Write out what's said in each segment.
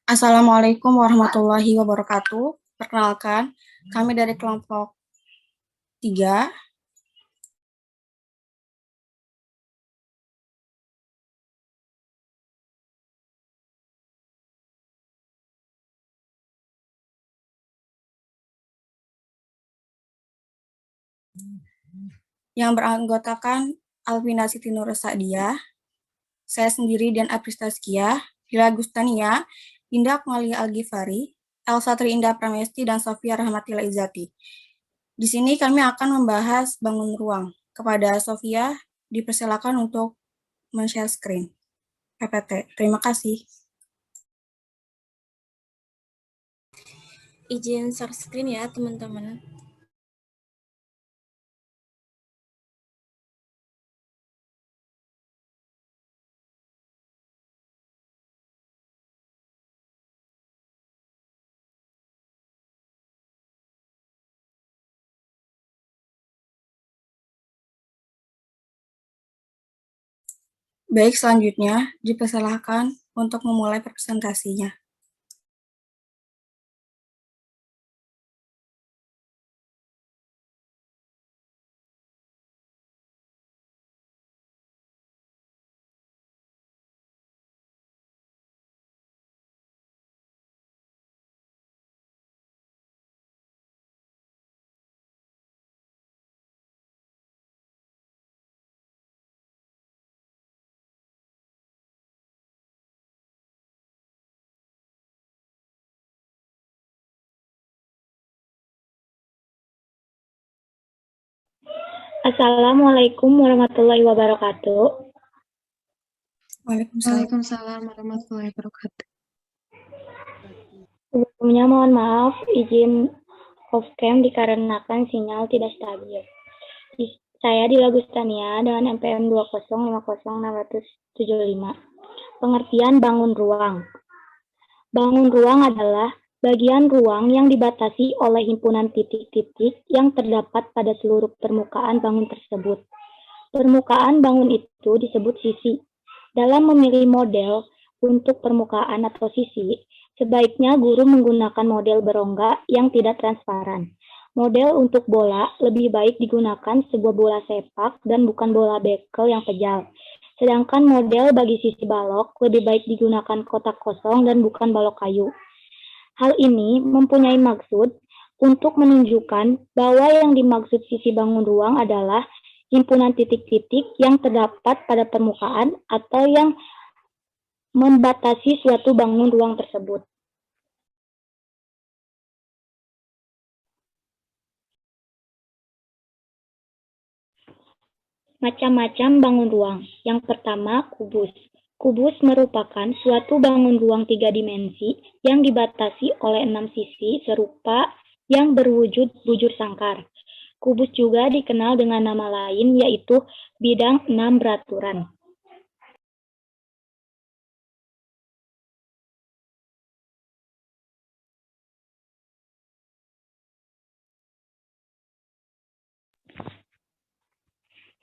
Assalamualaikum warahmatullahi wabarakatuh. Perkenalkan, kami dari kelompok 3 yang beranggotakan Alvina Siti Nur Sadia, saya sendiri dan Apris Tazkiyah, Hila Gustania, Indah Akmalia Al-Ghifari, Elsa Triindah Pramesti, dan Sofia Rahmatilla Izzati. Di sini kami akan membahas bangun ruang. Kepada Sofia, dipersilakan untuk men-share screen PPT. Terima kasih. Izin share screen ya, teman-teman. Baik, selanjutnya dipersilahkan untuk memulai presentasinya. Assalamualaikum warahmatullahi wabarakatuh. Waalaikumsalam warahmatullahi wabarakatuh. Sebelumnya mohon maaf, izin off cam dikarenakan sinyal tidak stabil. Saya Dila Gustania dengan NPM 2050675. Pengertian bangun ruang. Bangun ruang adalah bagian ruang yang dibatasi oleh himpunan titik-titik yang terdapat pada seluruh permukaan bangun tersebut. Permukaan bangun itu disebut sisi. Dalam memilih model untuk permukaan atau sisi, sebaiknya guru menggunakan model berongga yang tidak transparan. Model untuk bola lebih baik digunakan sebuah bola sepak dan bukan bola bekel yang pejal. Sedangkan model bagi sisi balok lebih baik digunakan kotak kosong dan bukan balok kayu. Hal ini mempunyai maksud untuk menunjukkan bahwa yang dimaksud sisi bangun ruang adalah himpunan titik-titik yang terdapat pada permukaan atau yang membatasi suatu bangun ruang tersebut. Macam-macam bangun ruang. Yang pertama, kubus. Kubus merupakan suatu bangun ruang 3 dimensi yang dibatasi oleh 6 sisi serupa yang berwujud bujur sangkar. Kubus juga dikenal dengan nama lain yaitu bidang 6 beraturan.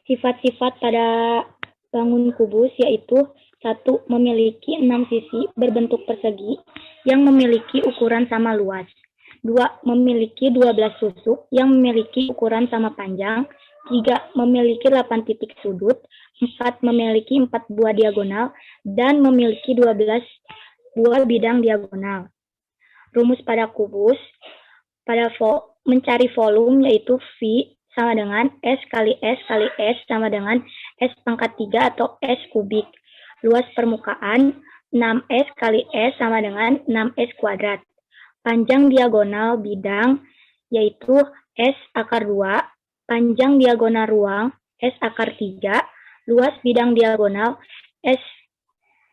Sifat-sifat pada bangun kubus yaitu 1. Memiliki 6 sisi berbentuk persegi yang memiliki ukuran sama luas. 2. Memiliki 12 susuk yang memiliki ukuran sama panjang. 3. Memiliki 8 titik sudut. 4. Memiliki 4 buah diagonal dan memiliki 12 buah bidang diagonal. Rumus pada kubus pada mencari volume yaitu V sama dengan S kali S kali S sama dengan S pangkat 3 atau S kubik. Luas permukaan 6S kali S sama dengan 6S kuadrat. Panjang diagonal bidang yaitu S akar 2. Panjang diagonal ruang S akar 3. Luas bidang diagonal S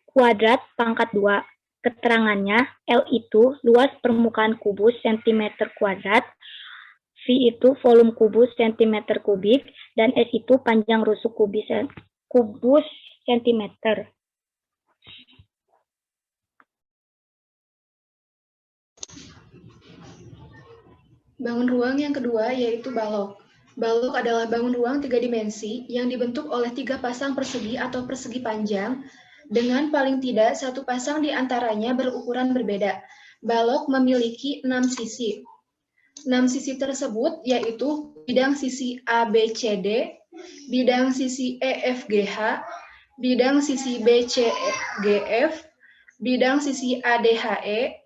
kuadrat pangkat 2. Keterangannya, L itu luas permukaan kubus cm kuadrat, V itu volume kubus cm kubik, dan S itu panjang rusuk kubus cm. Bangun ruang yang kedua yaitu balok. Balok adalah bangun ruang 3 dimensi yang dibentuk oleh 3 pasang persegi atau persegi panjang dengan paling tidak satu pasang di antaranya berukuran berbeda. Balok memiliki 6 sisi. 6 sisi tersebut yaitu bidang sisi ABCD, bidang sisi EFGH, bidang sisi BCGF, bidang sisi ADHE,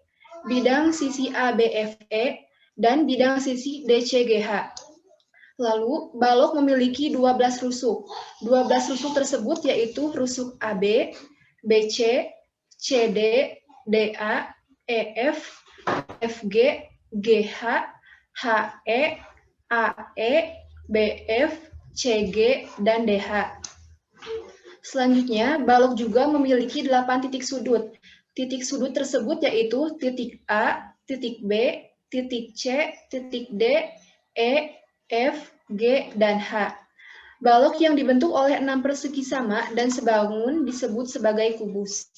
bidang sisi ABFE, dan bidang sisi DCGH. Lalu, balok memiliki 12 rusuk. 12 rusuk tersebut yaitu rusuk AB, BC, CD, DA, EF, FG, GH, HE, AE, BF, CG, dan DH. Selanjutnya, balok juga memiliki 8 titik sudut. Titik sudut tersebut yaitu titik A, titik B, titik C, titik D, E, F, G, dan H. Balok yang dibentuk oleh 6 persegi sama dan sebangun disebut sebagai kubus.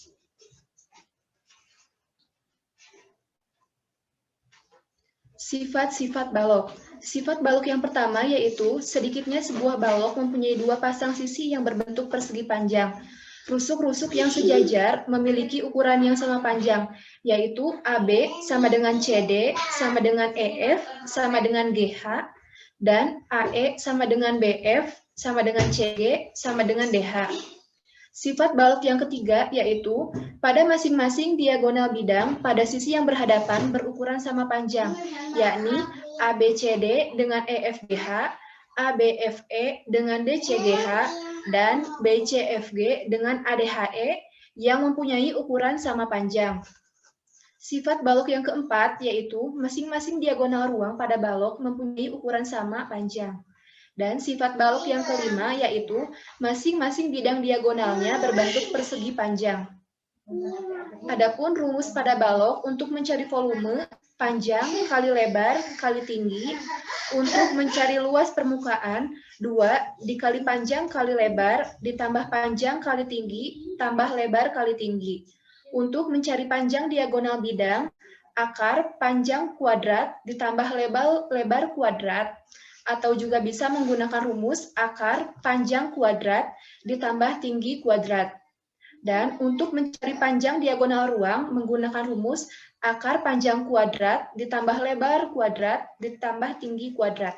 Sifat-sifat balok. Sifat balok yang pertama yaitu sedikitnya sebuah balok mempunyai 2 pasang sisi yang berbentuk persegi panjang. Rusuk-rusuk yang sejajar memiliki ukuran yang sama panjang, yaitu AB sama dengan CD, sama dengan EF, sama dengan GH, dan AE sama dengan BF, sama dengan CG, sama dengan DH. Sifat balok yang ketiga yaitu pada masing-masing diagonal bidang pada sisi yang berhadapan berukuran sama panjang, yakni ABCD dengan EFGH, ABFE dengan DCGH, dan BCFG dengan ADHE yang mempunyai ukuran sama panjang. Sifat balok yang keempat yaitu masing-masing diagonal ruang pada balok mempunyai ukuran sama panjang. Dan sifat balok yang kelima yaitu masing-masing bidang diagonalnya berbentuk persegi panjang. Adapun rumus pada balok untuk mencari volume panjang kali lebar kali tinggi, untuk mencari luas permukaan 2 dikali panjang kali lebar ditambah panjang kali tinggi tambah lebar kali tinggi. Untuk mencari panjang diagonal bidang, akar panjang kuadrat ditambah lebar kuadrat, atau juga bisa menggunakan rumus akar panjang kuadrat ditambah tinggi kuadrat. Dan untuk mencari panjang diagonal ruang menggunakan rumus akar panjang kuadrat ditambah lebar kuadrat ditambah tinggi kuadrat.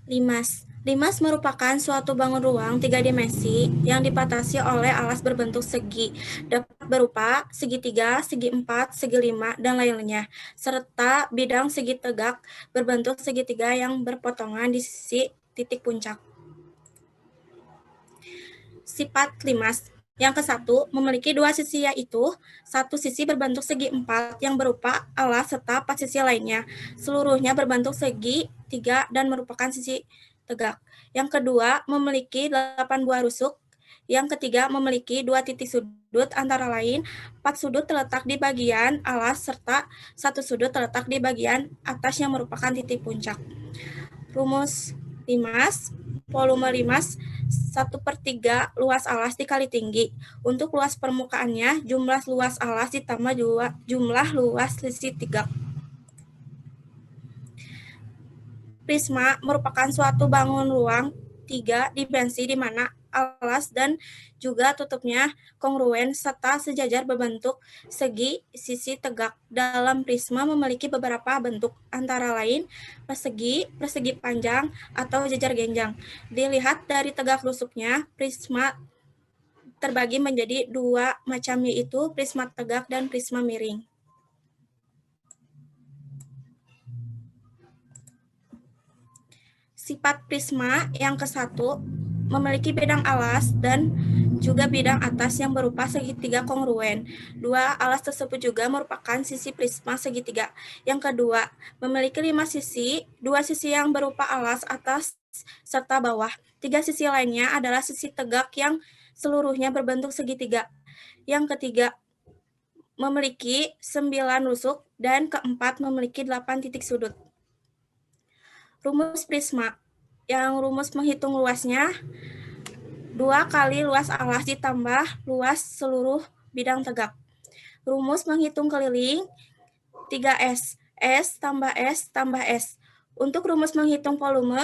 Limas. Limas merupakan suatu bangun ruang 3 dimensi yang dipatasi oleh alas berbentuk segi, dapat berupa segitiga, segi 4, segi 5, dan lainnya, serta bidang segi tegak berbentuk segitiga yang berpotongan di sisi titik puncak. Sifat limas. Yang ke-1 memiliki 2 sisi yaitu satu sisi berbentuk segi 4 yang berupa alas serta 4 sisi lainnya. Seluruhnya berbentuk segi 3 dan merupakan sisi tegak. Yang kedua memiliki 8 buah rusuk. Yang ketiga memiliki 2 titik sudut antara lain 4 sudut terletak di bagian alas serta 1 sudut terletak di bagian atas yang merupakan titik puncak. Rumus limas, volume limas 1/3 luas alas dikali tinggi. Untuk luas permukaannya, jumlah luas alas ditambah jumlah luas sisi tegak. Prisma merupakan suatu bangun ruang 3 dimensi di mana alas dan juga tutupnya kongruen serta sejajar berbentuk segi sisi tegak. Dalam prisma memiliki beberapa bentuk, antara lain persegi, persegi panjang, atau jajar genjang. Dilihat dari tegak rusuknya, prisma terbagi menjadi 2 macam yaitu prisma tegak dan prisma miring. Sifat prisma yang ke-1 memiliki bidang alas dan juga bidang atas yang berupa segitiga kongruen. 2 alas tersebut juga merupakan sisi prisma segitiga. Yang kedua, memiliki 5 sisi, 2 sisi yang berupa alas atas serta bawah. 3 sisi lainnya adalah sisi tegak yang seluruhnya berbentuk segitiga. Yang ketiga, memiliki 9 rusuk dan keempat memiliki 8 titik sudut. Rumus prisma. Yang rumus menghitung luasnya 2 kali luas alas ditambah luas seluruh bidang tegak. Rumus menghitung keliling 3S. S tambah S tambah S. Untuk rumus menghitung volume,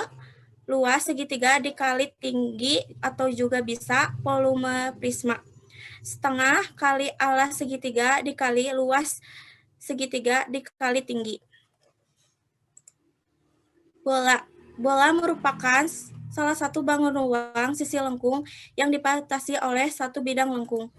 luas segitiga dikali tinggi atau juga bisa volume prisma. Setengah kali alas segitiga dikali luas segitiga dikali tinggi. Bola. Bola merupakan salah satu bangun ruang sisi lengkung yang dibatasi oleh satu bidang lengkung.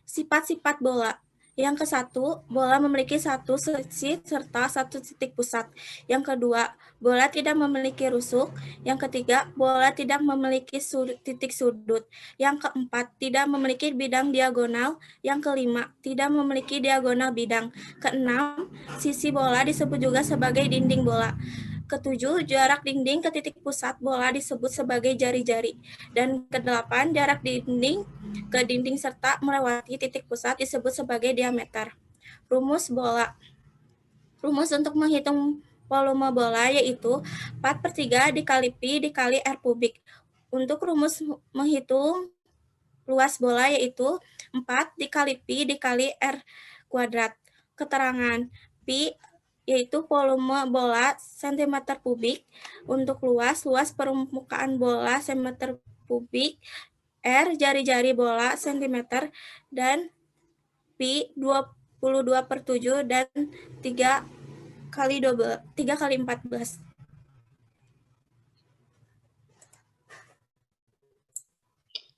Sifat-sifat bola. Yang ke-1, bola memiliki satu sisi serta satu titik pusat. Yang kedua, bola tidak memiliki rusuk. Yang ketiga, bola tidak memiliki titik sudut. Yang keempat, tidak memiliki bidang diagonal. Yang kelima, tidak memiliki diagonal bidang. Keenam, sisi bola disebut juga sebagai dinding bola. Ketujuh, jarak dinding ke titik pusat bola disebut sebagai jari-jari. Dan kedelapan, jarak dinding ke dinding serta melewati titik pusat disebut sebagai diameter. Rumus bola. Rumus untuk menghitung volume bola yaitu 4/3 dikali Pi dikali R kubik. Untuk rumus menghitung luas bola yaitu 4 dikali Pi dikali R kuadrat. Keterangan Pi yaitu volume bola cm kubik. Untuk luas permukaan bola cm kubik. R jari-jari bola cm dan Pi 22/7 dan 3 kali 14.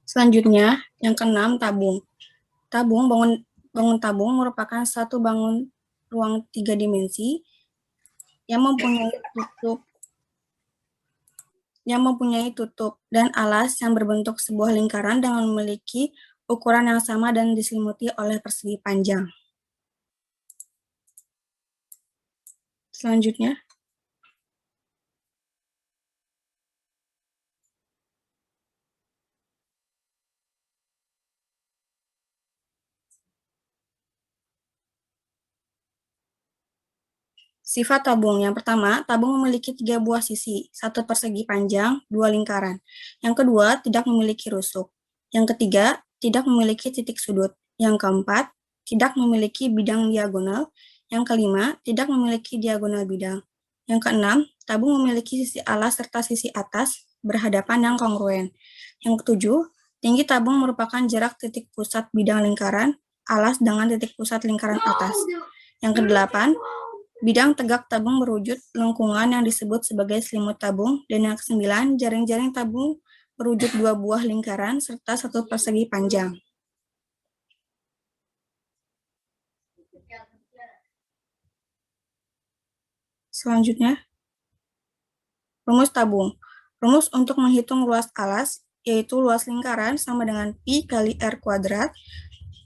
Selanjutnya, yang keenam, tabung. Bangun tabung merupakan satu bangun ruang 3 dimensi yang mempunyai tutup dan alas yang berbentuk sebuah lingkaran dengan memiliki ukuran yang sama dan diselimuti oleh persegi panjang. Selanjutnya, sifat tabung. Yang pertama, tabung memiliki 3 buah sisi, 1 persegi panjang, 2 lingkaran. Yang kedua, tidak memiliki rusuk. Yang ketiga, tidak memiliki titik sudut. Yang keempat, tidak memiliki bidang diagonal. Yang kelima, tidak memiliki diagonal bidang. Yang keenam, tabung memiliki sisi alas serta sisi atas berhadapan yang kongruen. Yang ketujuh, tinggi tabung merupakan jarak titik pusat bidang lingkaran alas dengan titik pusat lingkaran atas. Yang kedelapan, bidang tegak tabung berwujud lengkungan yang disebut sebagai selimut tabung. Dan yang ke-9, jaring-jaring tabung berwujud 2 buah lingkaran serta 1 persegi panjang. Selanjutnya, rumus tabung. Rumus untuk menghitung luas alas, yaitu luas lingkaran sama dengan Pi kali R kuadrat.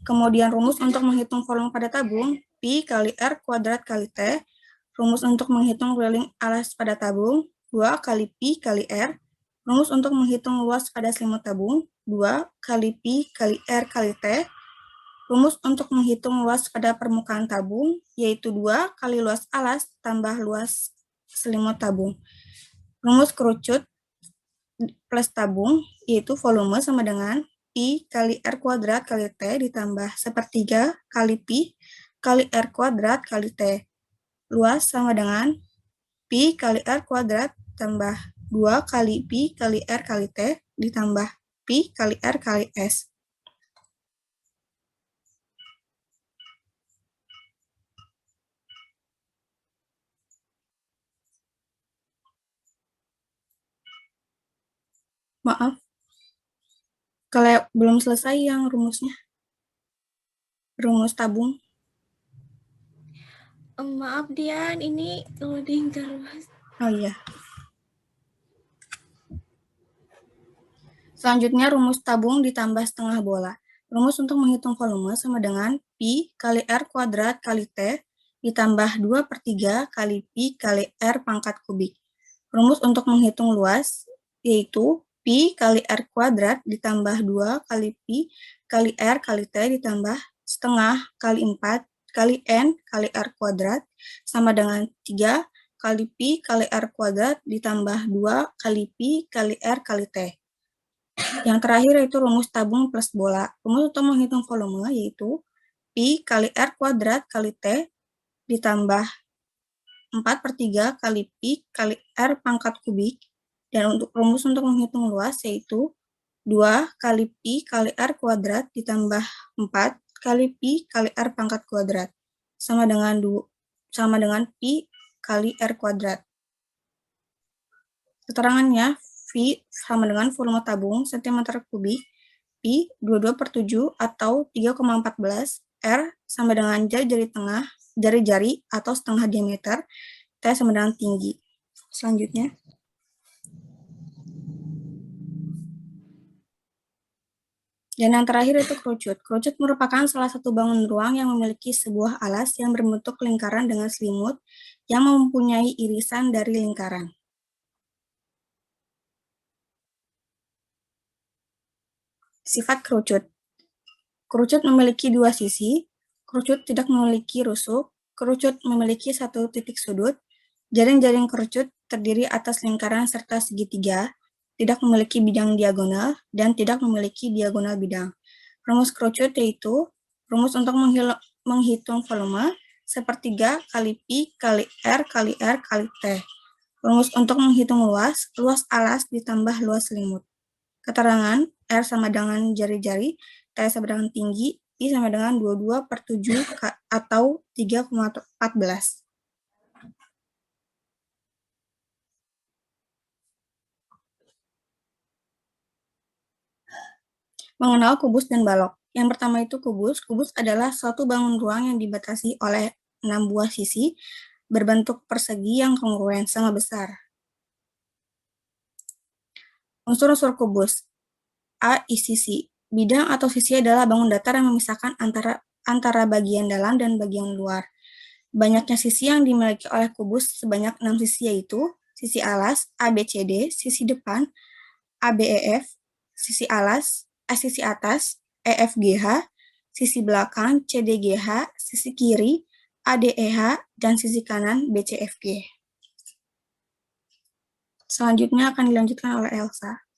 Kemudian rumus untuk menghitung volume pada tabung, Pi kali R kuadrat kali T. Rumus untuk menghitung keliling alas pada tabung, 2 kali Pi kali R. Rumus untuk menghitung luas pada selimut tabung, 2 kali Pi kali R kali T. Rumus untuk menghitung luas pada permukaan tabung, yaitu 2 kali luas alas tambah luas selimut tabung. Rumus kerucut plus tabung, yaitu volume sama dengan Pi kali R kuadrat kali T ditambah 1/3 kali Pi kali R kuadrat kali T. Luas sama dengan Pi kali R kuadrat tambah 2 kali Pi kali R kali T ditambah Pi kali R kali S. Maaf, kalau belum selesai yang rumusnya. Rumus tabung. Maaf Dian, ini loading terus. Oh iya. Selanjutnya rumus tabung ditambah setengah bola. Rumus untuk menghitung volume sama dengan Pi kali R kuadrat kali T ditambah 2/3 kali Pi kali R pangkat kubik. Rumus untuk menghitung luas yaitu Pi kali R kuadrat ditambah 2 kali Pi kali R kali T ditambah setengah kali 4 kali N kali R kuadrat sama dengan 3 kali Pi kali R kuadrat ditambah 2 kali Pi kali R kali T. Yang terakhir yaitu rumus tabung plus bola. Rumus untuk menghitung volume yaitu Pi Pi kali R kuadrat kali T ditambah 4/3 kali Pi kali R pangkat kubik. Dan untuk rumus untuk menghitung luas yaitu 2 kali Pi kali R kuadrat ditambah 4 kali Pi kali R pangkat kuadrat. Sama dengan Pi kali R kuadrat. Keterangannya, V sama dengan volume tabung cm kubik, Pi 22/7 atau 3,14, R sama dengan jari-jari atau setengah diameter, T sama dengan tinggi. Selanjutnya. Dan yang terakhir itu kerucut. Kerucut merupakan salah satu bangun ruang yang memiliki sebuah alas yang berbentuk lingkaran dengan selimut yang mempunyai irisan dari lingkaran. Sifat kerucut. Kerucut memiliki dua sisi, kerucut tidak memiliki rusuk, kerucut memiliki satu titik sudut, jaring-jaring kerucut terdiri atas lingkaran serta segitiga, tidak memiliki bidang diagonal, dan tidak memiliki diagonal bidang. Rumus kerucut yaitu rumus untuk menghitung volume sepertiga kali Pi kali R kali R kali T. Rumus untuk menghitung luas alas ditambah luas selimut. Keterangan, R sama dengan jari-jari, T sama dengan tinggi, I sama dengan 22/7 atau 3,14. Mengenal kubus dan balok. Yang pertama itu kubus. Kubus adalah suatu bangun ruang yang dibatasi oleh 6 buah sisi berbentuk persegi yang kongruen sama besar. Unsur-unsur kubus. A. Isi sisi. Bidang atau sisi adalah bangun datar yang memisahkan antara bagian dalam dan bagian luar. Banyaknya sisi yang dimiliki oleh kubus sebanyak 6 sisi yaitu sisi alas, ABCD, sisi depan, ABEF, sisi atas, EFGH, sisi belakang, CDGH, sisi kiri, ADEH, dan sisi kanan, BCFG. Selanjutnya akan dilanjutkan oleh Elsa.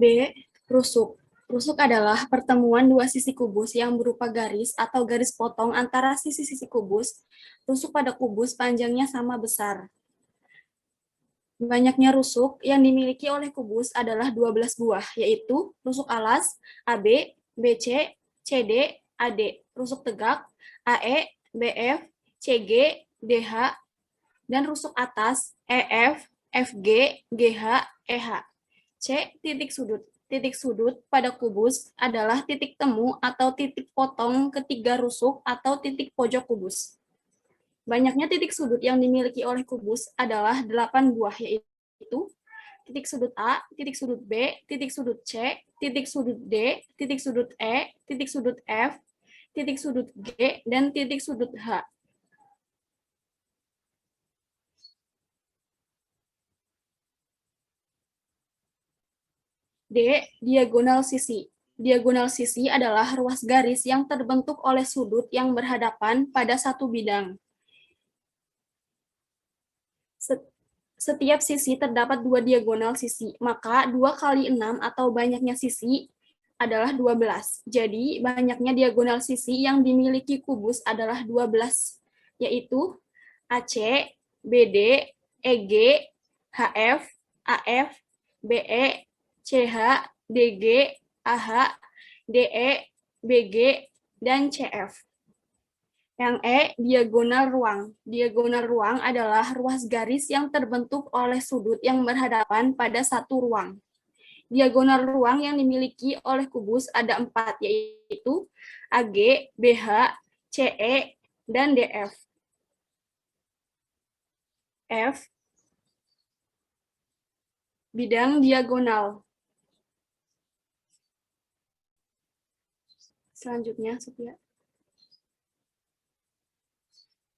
B. Rusuk. Rusuk adalah pertemuan dua sisi kubus yang berupa garis atau garis potong antara sisi-sisi kubus. Rusuk pada kubus panjangnya sama besar. Banyaknya rusuk yang dimiliki oleh kubus adalah 12 buah, yaitu rusuk alas, AB, BC, CD, AD, rusuk tegak, AE, BF, CG, DH, dan rusuk atas, EF, FG, GH, EH. C. Titik sudut. Titik sudut pada kubus adalah titik temu atau titik potong ketiga rusuk atau titik pojok kubus. Banyaknya titik sudut yang dimiliki oleh kubus adalah 8 buah, yaitu titik sudut A, titik sudut B, titik sudut C, titik sudut D, titik sudut E, titik sudut F, titik sudut G, dan titik sudut H. D. Diagonal sisi. Diagonal sisi adalah ruas garis yang terbentuk oleh sudut yang berhadapan pada satu bidang. Setiap sisi terdapat dua diagonal sisi, maka 2 kali 6 atau banyaknya sisi adalah 12. Jadi, banyaknya diagonal sisi yang dimiliki kubus adalah 12, yaitu AC, BD, EG, HF, AF, BE, CH, DG, AH, DE, BG, dan CF. Yang E, diagonal ruang. Diagonal ruang adalah ruas garis yang terbentuk oleh sudut yang berhadapan pada satu ruang. Diagonal ruang yang dimiliki oleh kubus ada 4, yaitu AG, BH, CE, dan DF. F. Bidang diagonal. Selanjutnya, Sophia.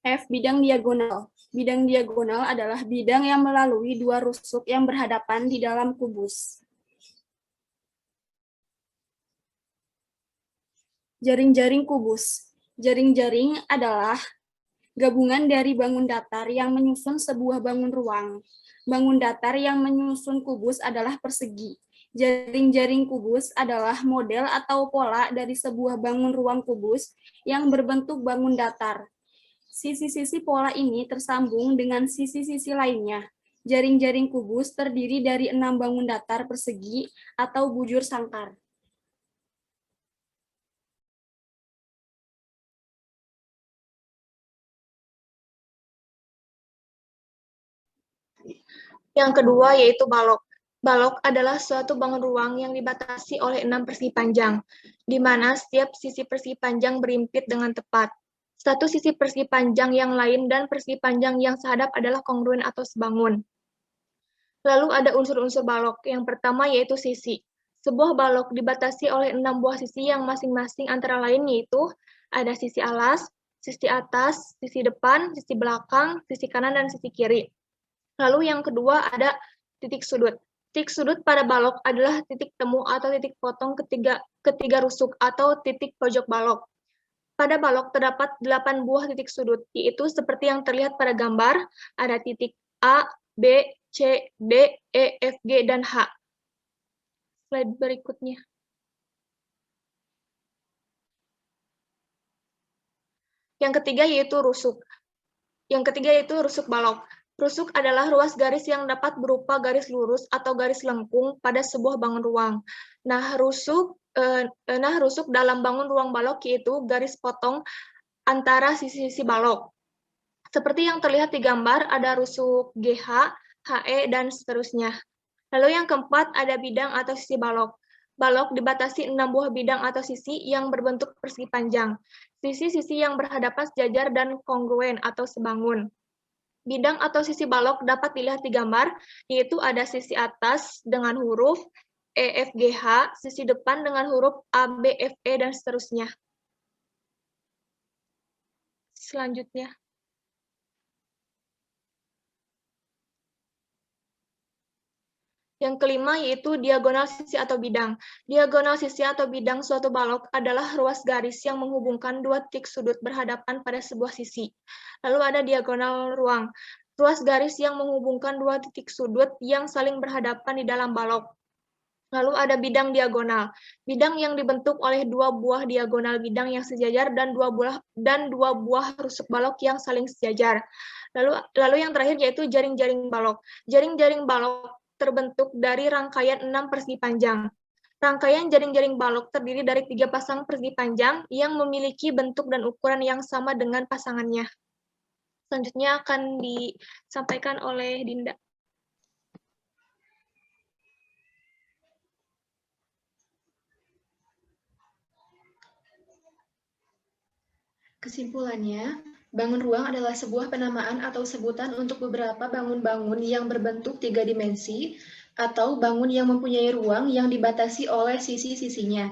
F. Bidang diagonal. Bidang diagonal adalah bidang yang melalui dua rusuk yang berhadapan di dalam kubus. Jaring-jaring kubus. Jaring-jaring adalah Gabungan dari bangun datar yang menyusun sebuah bangun ruang. Bangun datar yang menyusun kubus adalah persegi. Jaring-jaring kubus adalah model atau pola dari sebuah bangun ruang kubus yang berbentuk bangun datar. Sisi-sisi pola ini tersambung dengan sisi-sisi lainnya. Jaring-jaring kubus terdiri dari 6 bangun datar persegi atau bujur sangkar. Yang kedua yaitu balok. Balok adalah suatu bangun ruang yang dibatasi oleh 6 persegi panjang, di mana setiap sisi persegi panjang berimpit dengan tepat. Satu sisi persegi panjang yang lain dan persegi panjang yang sehadap adalah kongruen atau sebangun. Lalu ada unsur-unsur balok. Yang pertama yaitu sisi. Sebuah balok dibatasi oleh 6 buah sisi yang masing-masing antara lain yaitu ada sisi alas, sisi atas, sisi depan, sisi belakang, sisi kanan, dan sisi kiri. Lalu yang kedua ada titik sudut. Titik sudut pada balok adalah titik temu atau titik potong ketiga rusuk atau titik pojok balok. Pada balok terdapat 8 buah titik sudut, yaitu seperti yang terlihat pada gambar, ada titik A, B, C, D, E, F, G, dan H. Slide berikutnya. Yang ketiga yaitu rusuk. Yang ketiga yaitu rusuk balok. Rusuk adalah ruas garis yang dapat berupa garis lurus atau garis lengkung pada sebuah bangun ruang. Nah, rusuk dalam bangun ruang balok yaitu garis potong antara sisi-sisi balok. Seperti yang terlihat di gambar, ada rusuk GH, HE, dan seterusnya. Lalu yang keempat ada bidang atau sisi balok. Balok dibatasi 6 buah bidang atau sisi yang berbentuk persegi panjang. Sisi-sisi yang berhadapan sejajar dan kongruen atau sebangun. Bidang atau sisi balok dapat dilihat di gambar, yaitu ada sisi atas dengan huruf E, F, G, H, sisi depan dengan huruf A, B, F, E, dan seterusnya. Selanjutnya. Yang kelima yaitu diagonal sisi atau bidang. Diagonal sisi atau bidang suatu balok adalah ruas garis yang menghubungkan dua titik sudut berhadapan pada sebuah sisi. Lalu ada diagonal ruang. Ruas garis yang menghubungkan dua titik sudut yang saling berhadapan di dalam balok. Lalu ada bidang diagonal. Bidang yang dibentuk oleh 2 buah diagonal bidang yang sejajar dan 2 buah rusuk balok yang saling sejajar. Lalu yang terakhir yaitu jaring-jaring balok. Jaring-jaring balok terbentuk dari rangkaian 6 persegi panjang. Rangkaian jaring-jaring balok terdiri dari 3 pasang persegi panjang yang memiliki bentuk dan ukuran yang sama dengan pasangannya. Selanjutnya akan disampaikan oleh Dinda. Kesimpulannya, bangun ruang adalah sebuah penamaan atau sebutan untuk beberapa bangun-bangun yang berbentuk 3 dimensi atau bangun yang mempunyai ruang yang dibatasi oleh sisi-sisinya.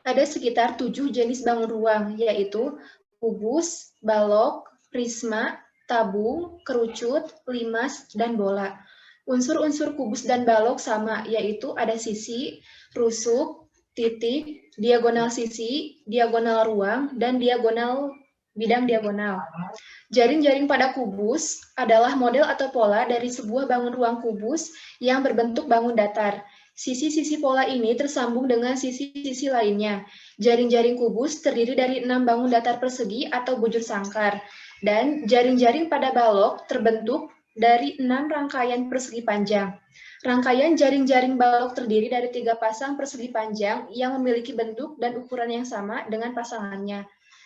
Ada sekitar 7 jenis bangun ruang, yaitu kubus, balok, prisma, tabung, kerucut, limas, dan bola. Unsur-unsur kubus dan balok sama, yaitu ada sisi, rusuk, titik, diagonal sisi, diagonal ruang, dan diagonal bidang diagonal. Jaring-jaring pada kubus adalah model atau pola dari sebuah bangun ruang kubus yang berbentuk bangun datar. Sisi-sisi pola ini tersambung dengan sisi-sisi lainnya. Jaring-jaring kubus terdiri dari 6 bangun datar persegi atau bujur sangkar. Dan jaring-jaring pada balok terbentuk dari 6 rangkaian persegi panjang. Rangkaian jaring-jaring balok terdiri dari 3 pasang persegi panjang yang memiliki bentuk dan ukuran yang sama dengan pasangannya.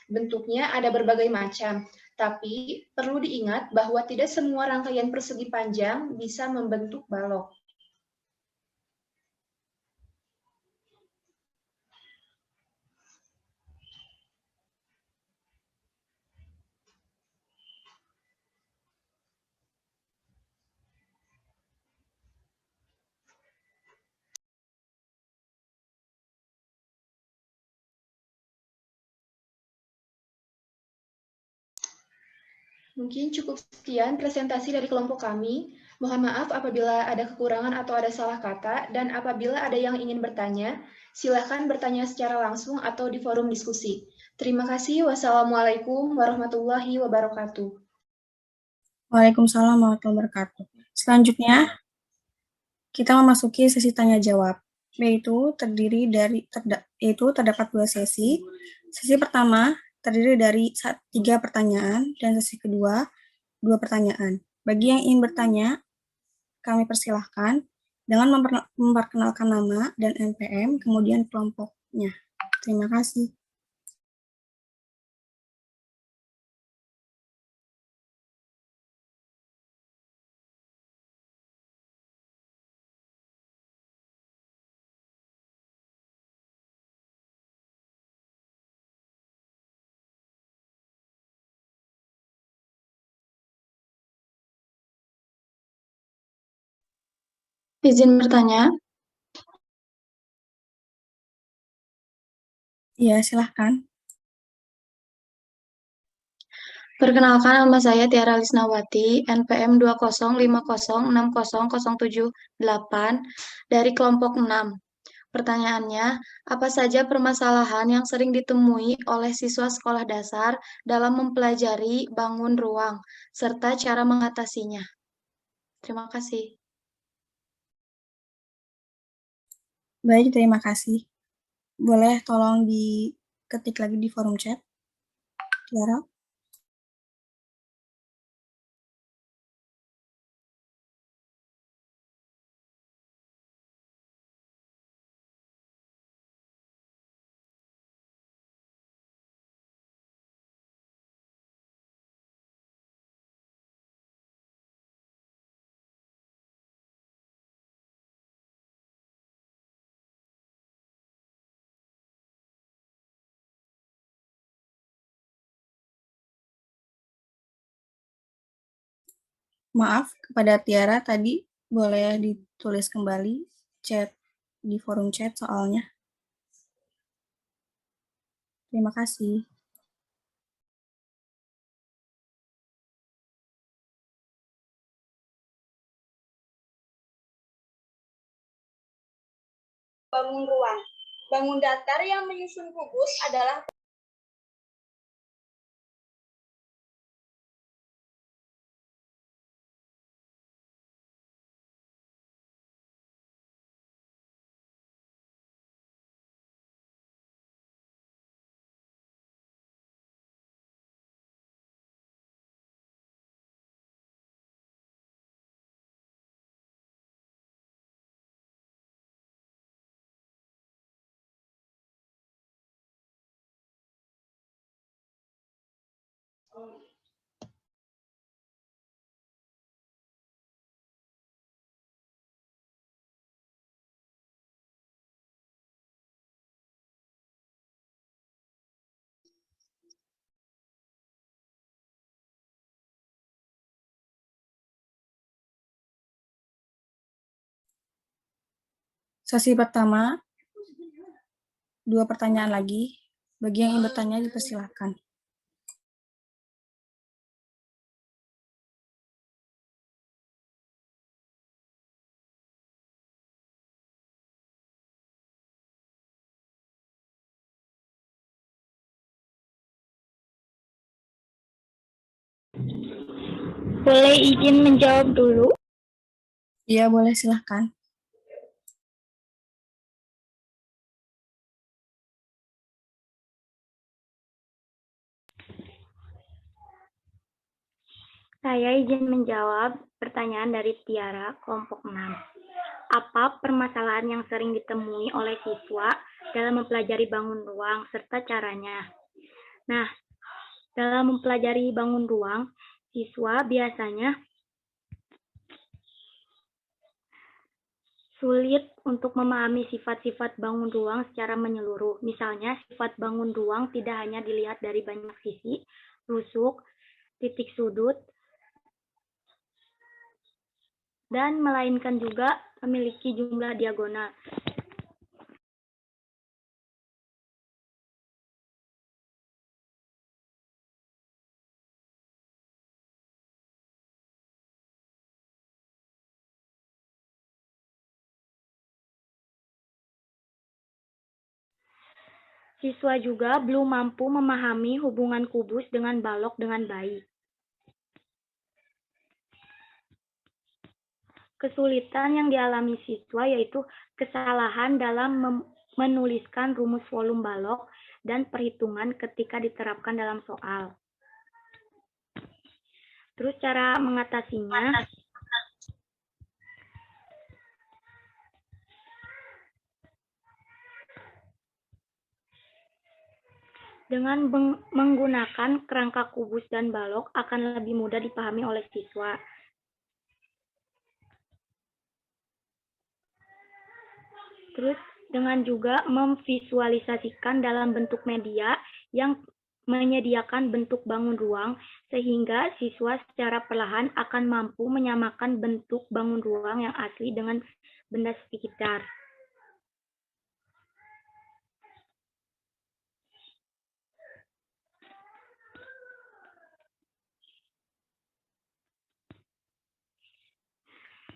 Bentuknya ada berbagai macam, tapi perlu diingat bahwa tidak semua rangkaian persegi panjang bisa membentuk balok. Mungkin cukup sekian presentasi dari kelompok kami. Mohon maaf apabila ada kekurangan atau ada salah kata, dan apabila ada yang ingin bertanya, Silakan bertanya secara langsung atau di forum diskusi. Terima kasih. Wassalamualaikum warahmatullahi wabarakatuh. Waalaikumsalam warahmatullahi wabarakatuh. Selanjutnya, kita memasuki sesi tanya jawab, yaitu terdapat 2 sesi. Sesi pertama terdiri dari 3 pertanyaan dan sesi kedua 2 pertanyaan. Bagi yang ingin bertanya, kami persilahkan dengan memperkenalkan nama dan NPM, kemudian kelompoknya. Terima kasih. Izin bertanya. Iya, silahkan. Perkenalkan, nama saya Tiara Lisnawati, NPM 20506000778 dari kelompok 6. Pertanyaannya, apa saja permasalahan yang sering ditemui oleh siswa sekolah dasar dalam mempelajari bangun ruang, serta cara mengatasinya? Terima kasih. Baik, terima kasih. Boleh tolong diketik lagi di forum chat, Tiara? Maaf, kepada Tiara tadi boleh ditulis kembali chat di forum chat soalnya. Terima kasih. Bangun ruang. Bangun datar yang menyusun kubus adalah Sesi pertama, 2 pertanyaan lagi. Bagi yang ingin bertanya, dipersilahkan. Boleh izin menjawab dulu? Iya, boleh silahkan. Saya izin menjawab pertanyaan dari Tiara, kelompok 6. Apa permasalahan yang sering ditemui oleh siswa dalam mempelajari bangun ruang serta caranya? Nah, dalam mempelajari bangun ruang, siswa biasanya sulit untuk memahami sifat-sifat bangun ruang secara menyeluruh. Misalnya, sifat bangun ruang tidak hanya dilihat dari banyak sisi, rusuk, titik sudut, dan melainkan juga memiliki jumlah diagonal. Siswa juga belum mampu memahami hubungan kubus dengan balok dengan baik. Kesulitan yang dialami siswa yaitu kesalahan dalam menuliskan rumus volume balok dan perhitungan ketika diterapkan dalam soal. Terus cara mengatasinya, dengan menggunakan kerangka kubus dan balok akan lebih mudah dipahami oleh siswa. Terus dengan juga memvisualisasikan dalam bentuk media yang menyediakan bentuk bangun ruang sehingga siswa secara perlahan akan mampu menyamakan bentuk bangun ruang yang asli dengan benda sekitar.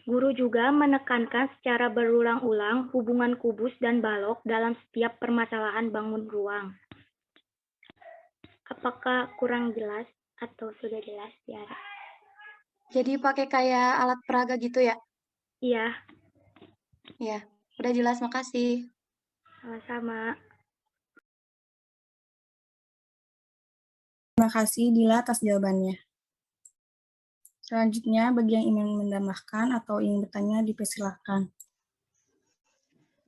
Guru juga menekankan secara berulang-ulang hubungan kubus dan balok dalam setiap permasalahan bangun ruang. Apakah kurang jelas atau sudah jelas, Tiara? Jadi pakai kayak alat peraga gitu ya? Iya. Ya, udah jelas, makasih. Sama-sama. Terima kasih Dila atas jawabannya. Selanjutnya, bagi yang ingin menambahkan atau ingin bertanya, dipersilahkan.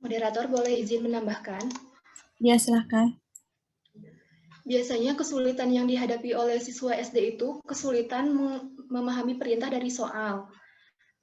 Moderator boleh izin menambahkan? Ya, silahkan. Biasanya kesulitan yang dihadapi oleh siswa SD itu kesulitan memahami perintah dari soal.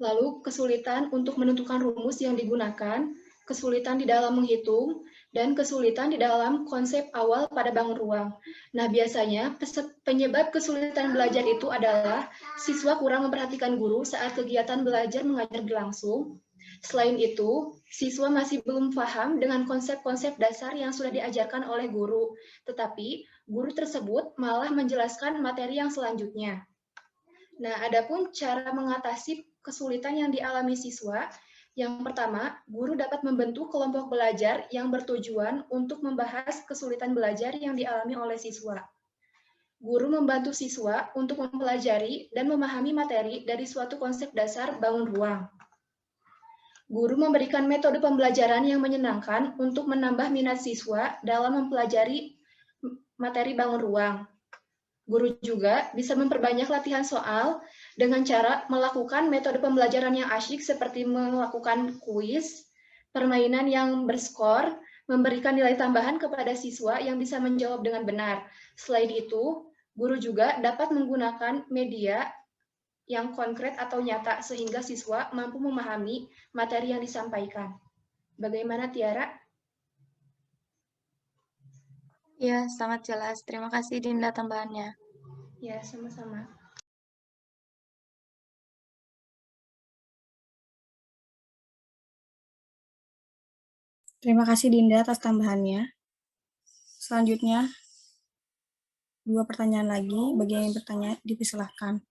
Lalu kesulitan untuk menentukan rumus yang digunakan, kesulitan di dalam menghitung, dan kesulitan di dalam konsep awal pada bangun ruang. Nah, biasanya penyebab kesulitan belajar itu adalah siswa kurang memperhatikan guru saat kegiatan belajar mengajar berlangsung. Selain itu, siswa masih belum paham dengan konsep-konsep dasar yang sudah diajarkan oleh guru, tetapi guru tersebut malah menjelaskan materi yang selanjutnya. Nah, adapun cara mengatasi kesulitan yang dialami siswa, yang pertama, guru dapat membentuk kelompok belajar yang bertujuan untuk membahas kesulitan belajar yang dialami oleh siswa. Guru membantu siswa untuk mempelajari dan memahami materi dari suatu konsep dasar bangun ruang. Guru memberikan metode pembelajaran yang menyenangkan untuk menambah minat siswa dalam mempelajari materi bangun ruang. Guru juga bisa memperbanyak latihan soal dengan cara melakukan metode pembelajaran yang asyik seperti melakukan kuis, permainan yang berskor, memberikan nilai tambahan kepada siswa yang bisa menjawab dengan benar. Selain itu, guru juga dapat menggunakan media yang konkret atau nyata sehingga siswa mampu memahami materi yang disampaikan. Bagaimana, Tiara? Ya, sangat jelas. Terima kasih Dinda tambahannya. Ya, sama-sama. Terima kasih Dinda atas tambahannya. Selanjutnya, 2 pertanyaan lagi. Bagi yang ingin bertanya, dipersilahkan.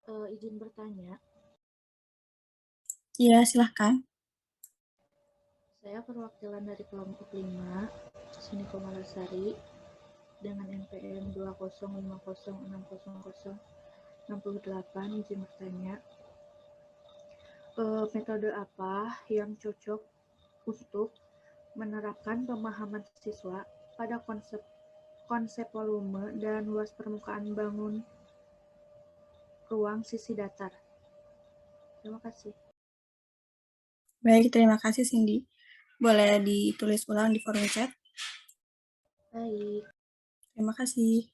Izin bertanya, Iya, silahkan. Saya perwakilan dari kelompok 5, Suni Komalasari, dengan NPM 205060068, izin bertanya, metode apa yang cocok untuk menerapkan pemahaman siswa pada konsep volume dan luas permukaan bangun ruang sisi datar? Terima kasih. Baik, terima kasih Cindy. Boleh ditulis ulang di forum chat? Baik. Terima kasih.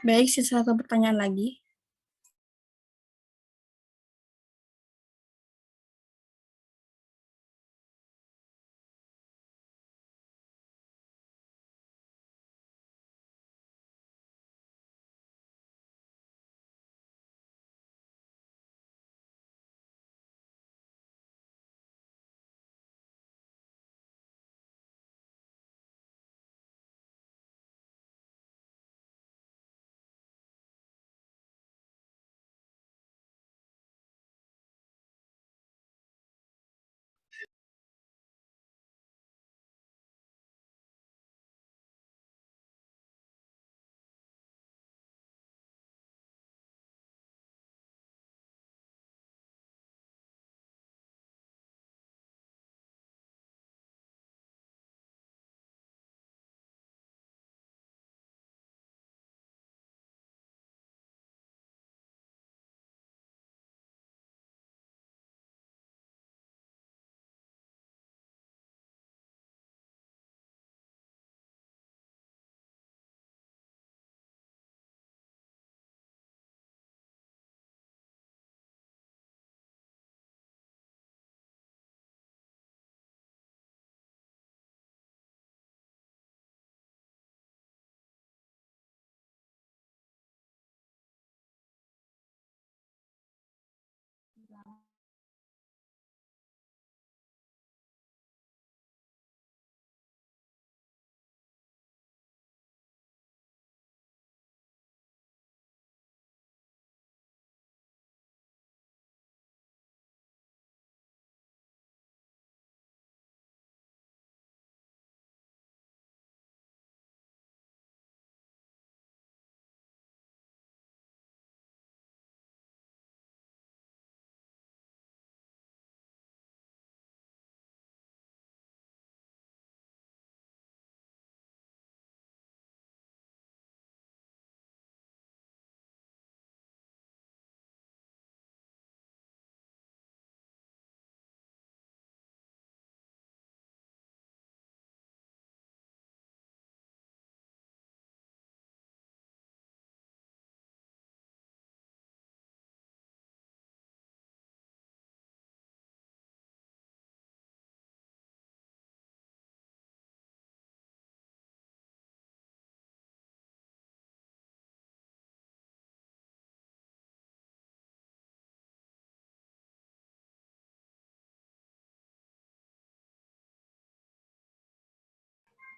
Baik, sisa satu pertanyaan lagi.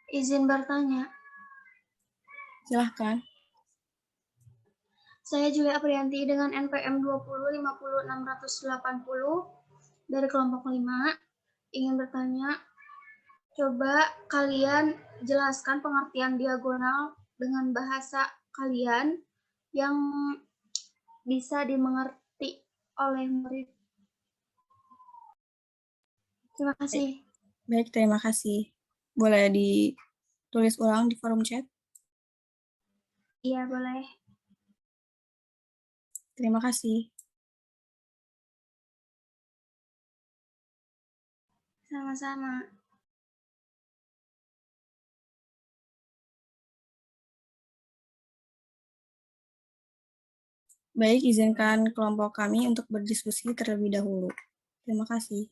Izin bertanya. Silahkan. Saya Julia Aprianti dengan NPM 2050680 dari kelompok 5 ingin bertanya, coba kalian jelaskan pengertian diagonal dengan bahasa kalian yang bisa dimengerti oleh murid. Terima kasih. Baik, terima kasih. Boleh ditulis ulang di forum chat? Iya, boleh. Terima kasih. Sama-sama. Baik, izinkan kelompok kami untuk berdiskusi terlebih dahulu. Terima kasih.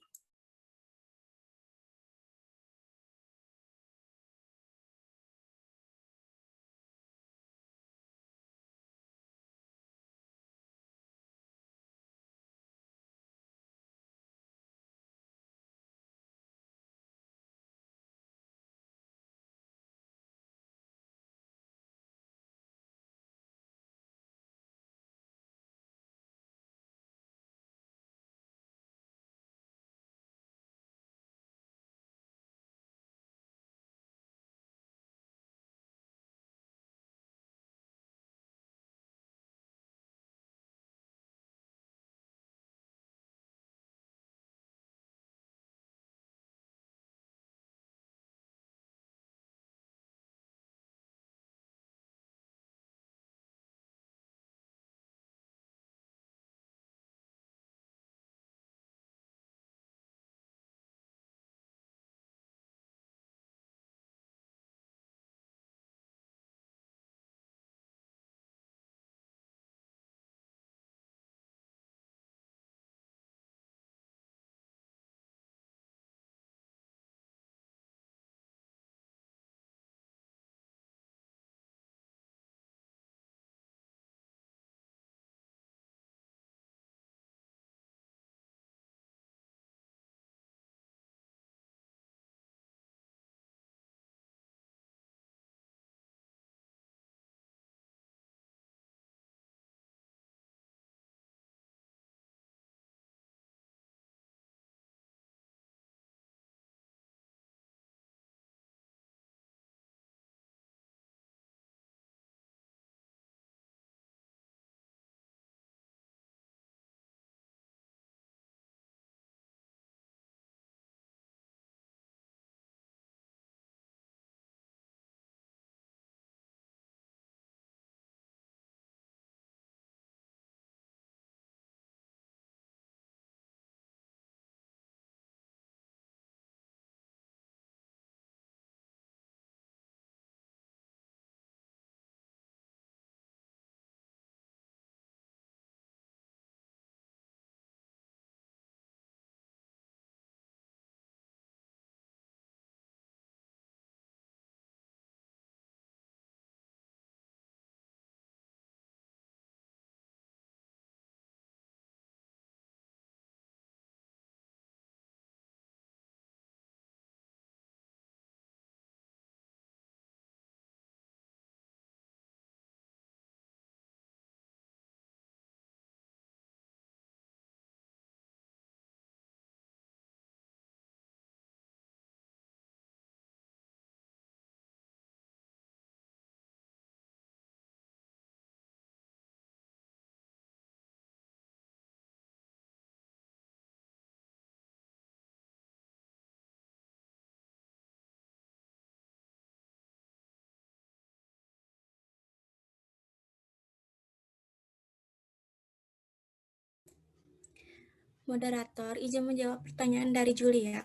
Moderator, izin menjawab pertanyaan dari Julia.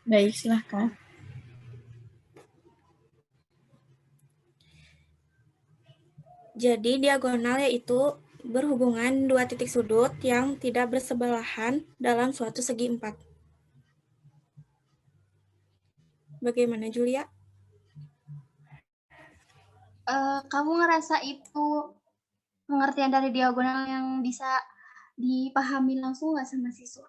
Baik, silahkan. Jadi diagonal yaitu berhubungan dua titik sudut yang tidak bersebelahan dalam suatu segi empat. Bagaimana, Julia? Kamu ngerasa itu pengertian dari diagonal yang bisa dipahami langsung nggak sama siswa?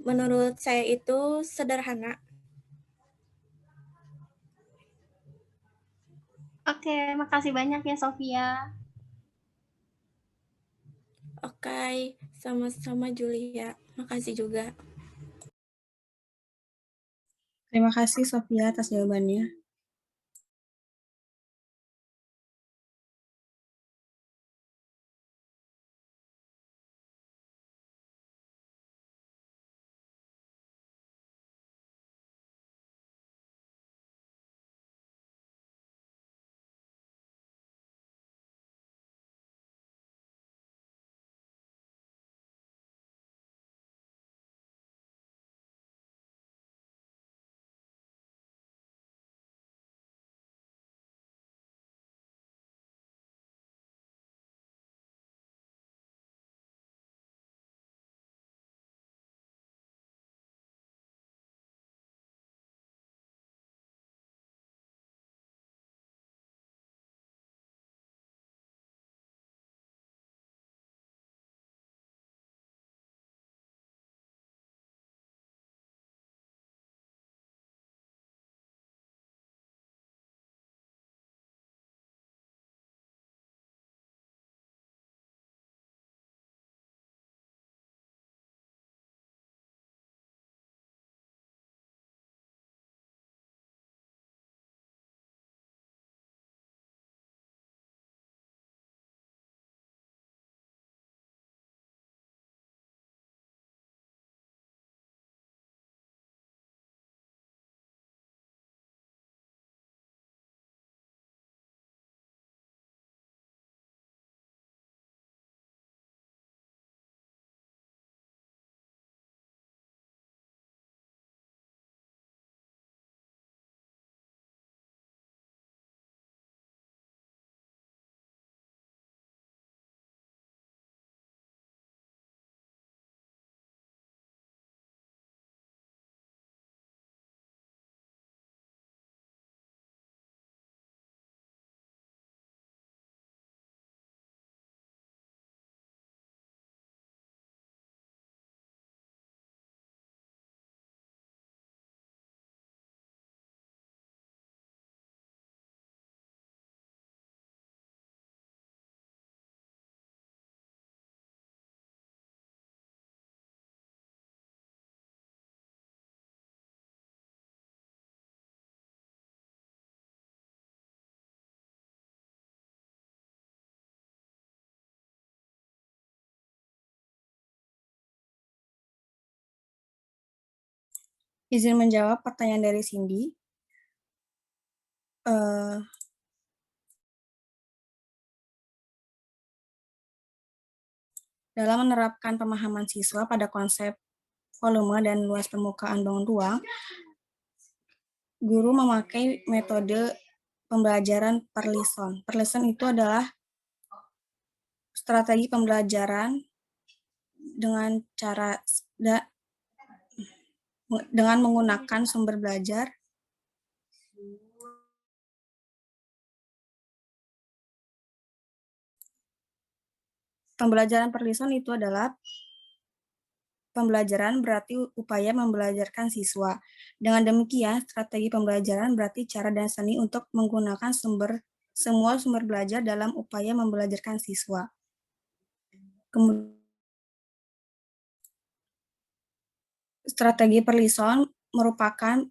Menurut saya itu sederhana. Oke, makasih banyak ya Sofia. Oke, sama-sama Julia. Makasih juga. Terima kasih Sofia atas jawabannya. Izin menjawab pertanyaan dari Cindy. Dalam menerapkan pemahaman siswa pada konsep volume dan luas permukaan bangun ruang, guru memakai metode pembelajaran per lesson. Per lesson itu adalah strategi pembelajaran dengan menggunakan sumber belajar pembelajaran per lesson itu adalah pembelajaran berarti upaya membelajarkan siswa. Dengan demikian, strategi pembelajaran berarti cara dan seni untuk menggunakan semua sumber belajar dalam upaya membelajarkan siswa. Kemudian, strategi per lesson merupakan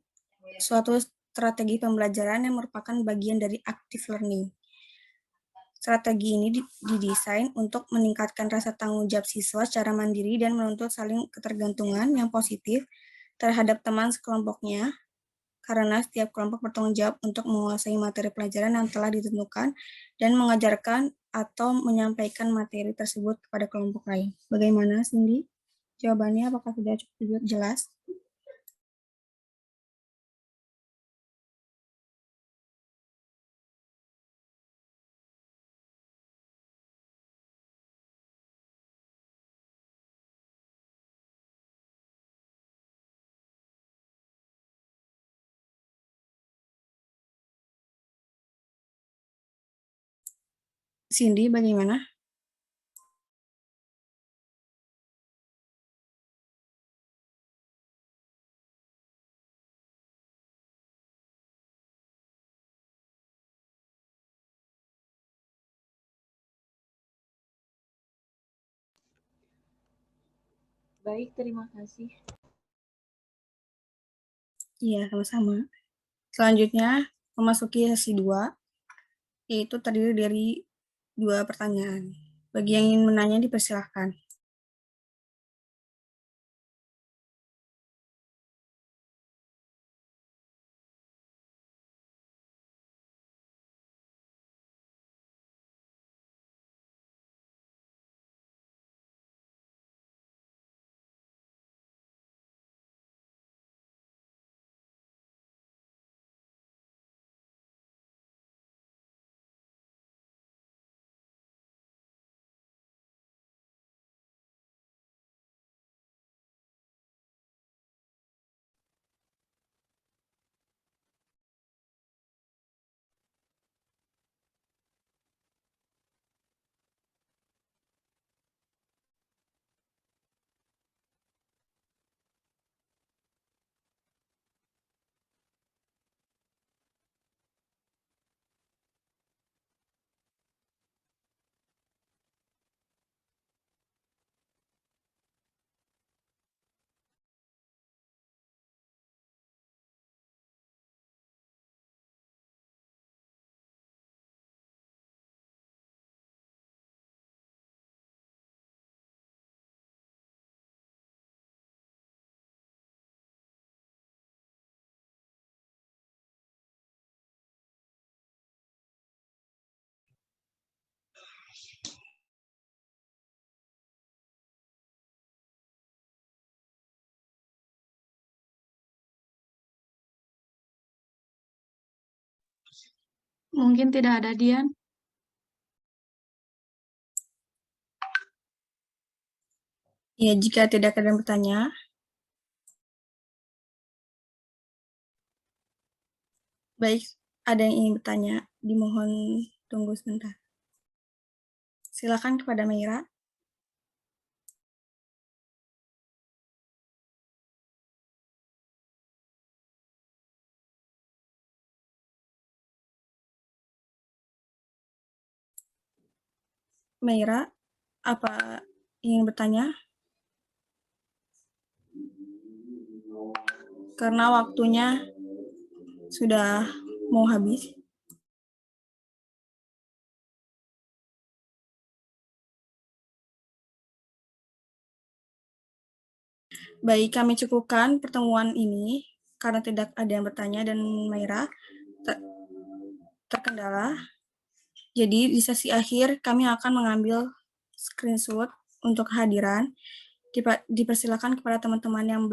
suatu strategi pembelajaran yang merupakan bagian dari active learning. Strategi ini didesain untuk meningkatkan rasa tanggung jawab siswa secara mandiri dan menuntut saling ketergantungan yang positif terhadap teman sekelompoknya, karena setiap kelompok bertanggung jawab untuk menguasai materi pelajaran yang telah ditentukan dan mengajarkan atau menyampaikan materi tersebut kepada kelompok lain. Bagaimana, Cindy? Jawabannya apakah sudah cukup jelas? Cindy, bagaimana? Baik, terima kasih. Iya, sama-sama. Selanjutnya, memasuki sesi 2, yaitu terdiri dari 2 pertanyaan. Bagi yang ingin menanya, dipersilahkan. Mungkin tidak ada, Dian. Ya, jika tidak ada yang bertanya, baik, ada yang ingin bertanya, dimohon tunggu sebentar. Silakan kepada Meira. Meira, apa ingin bertanya? Karena waktunya sudah mau habis. Baik, kami cukupkan pertemuan ini. karena tidak ada yang bertanya dan Maira terkendala. Jadi di sesi akhir kami akan mengambil screenshot untuk kehadiran. Dipersilakan kepada teman-teman yang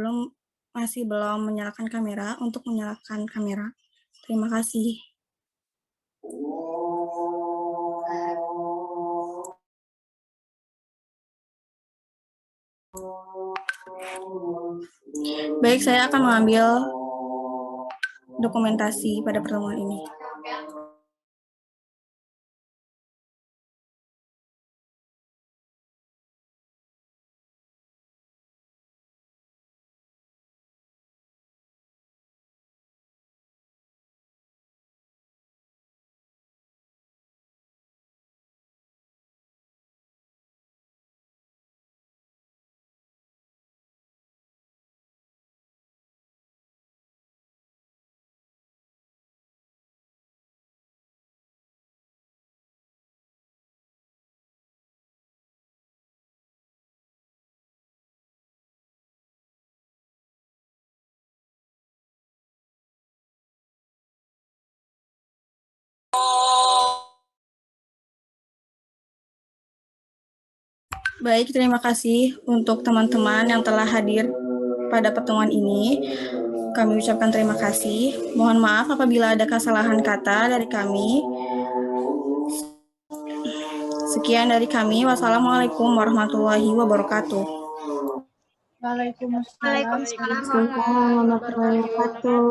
masih belum menyalakan kamera untuk menyalakan kamera. Terima kasih. Baik, saya akan mengambil dokumentasi pada pertemuan ini. Baik, terima kasih untuk teman-teman yang telah hadir pada pertemuan ini. Kami ucapkan terima kasih. Mohon maaf apabila ada kesalahan kata dari kami. Sekian dari kami. Wassalamualaikum warahmatullahi wabarakatuh. Waalaikumsalam. warahmatullahi wabarakatuh.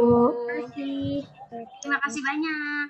Terima kasih banyak.